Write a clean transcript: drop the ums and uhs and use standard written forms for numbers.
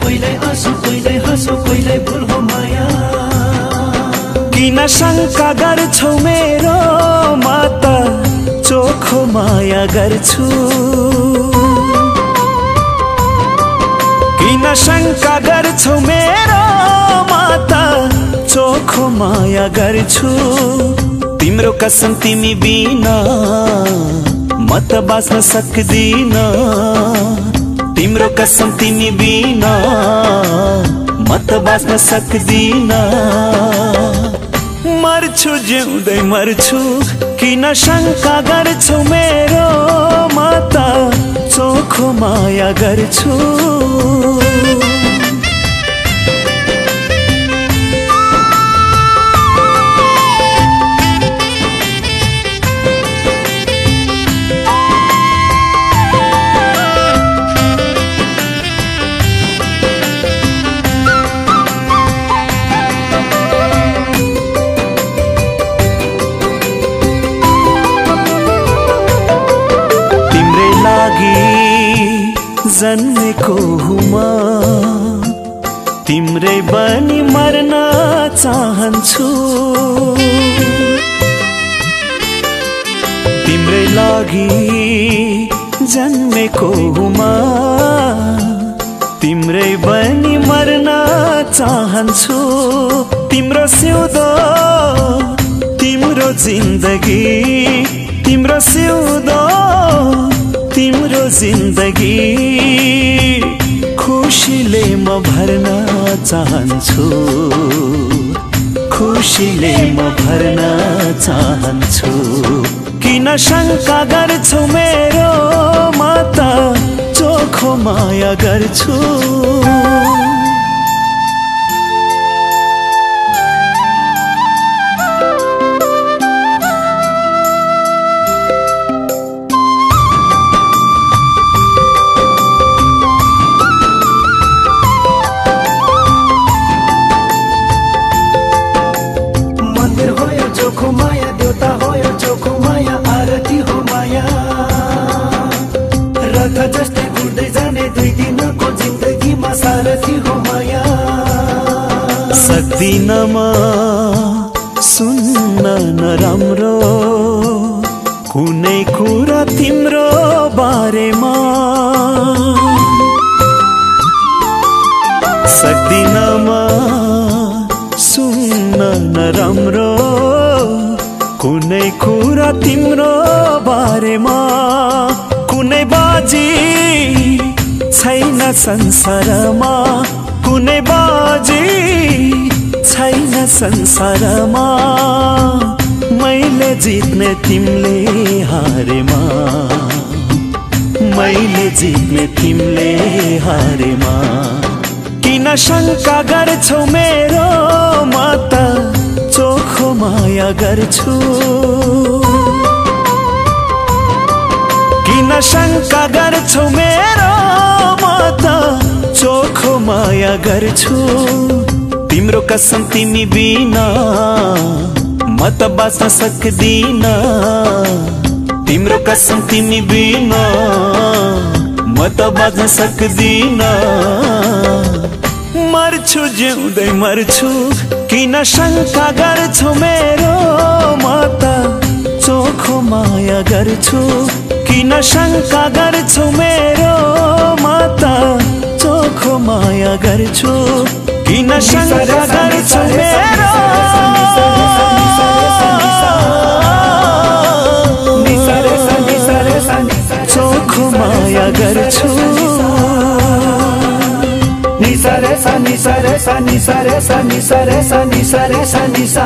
कोहीलाई आँसु कोहीलाई हाँसो कोहीलाई भुल हो माया। किन शङ्का गर्छौ मेरो माता चोखो माया गर्छु। किन शङ्का गर्छौ मेरो माता चोखो माया गर्छु। तिम्रो कसम तिमी बिना म त बाँच्न सक्दिन। तिम्रो कसम तिमी बिना म त बाँच्न सक्दिन। मर्छु जिउँदै मर्छु किन शङ्का गर्छौ मेरो माता चोखो माया गर्छु। जन्मेको हुमा तिम्रै बनी मर्न चाहन्छु। तिम्रै लागि जन्मेको हुमा तिम्रै बनी मर्न चाहन्छु। तिम्रो सिउँदो तिम्रो जिन्दगी तिम्रो सिउँदो तिम्रो जिन्दगी खुसीले म भर्न चाहन्छु। खुसीले म भर्न चाहन्छु। किन शङ्का गर्छौ मेरो माता चोखो माया गर्छु। जस्तै घुर्दै जाने दुई दिनको जिन्दगीमा सारथी हो माया। सक्दिन म सुन्न नराम्रो कुनै कुरा तिम्रो बारेमा। सक्दिन म सुन्न नराम्रो कुनै कुरा तिम्रो बारेमा। कुनै बाजी छैन संसारमा कुनै बाजी छैन संसारमा। मैले जित्ने तिमीले हारेमा मैले जित्ने तिमीले हारेमा। किन शङ्का गर्छौ मेरो माता चोखो माया गर्छु। किन शङ्का गर्छौ मेरो माता चोखो माया गर्छु। तिम्रो कसम तिमी बिना म त बाँच्न सक्दिन। तिम्रो कसम तिमी बिना म त बाँच्न सक्दिन। मर्छु जिउँदै मर्छु किन शङ्का गर्छौ मेरो माता चोखो माया गर्छु। किन शङ्का गर्छौ मेरो माता चोखो माया गर्छु। किन शङ्का गर्छौ मेरो चोखो माया गर्छु। निसरे सा निसरे सा निसरे सा निसरे सा निसरे सा निसा।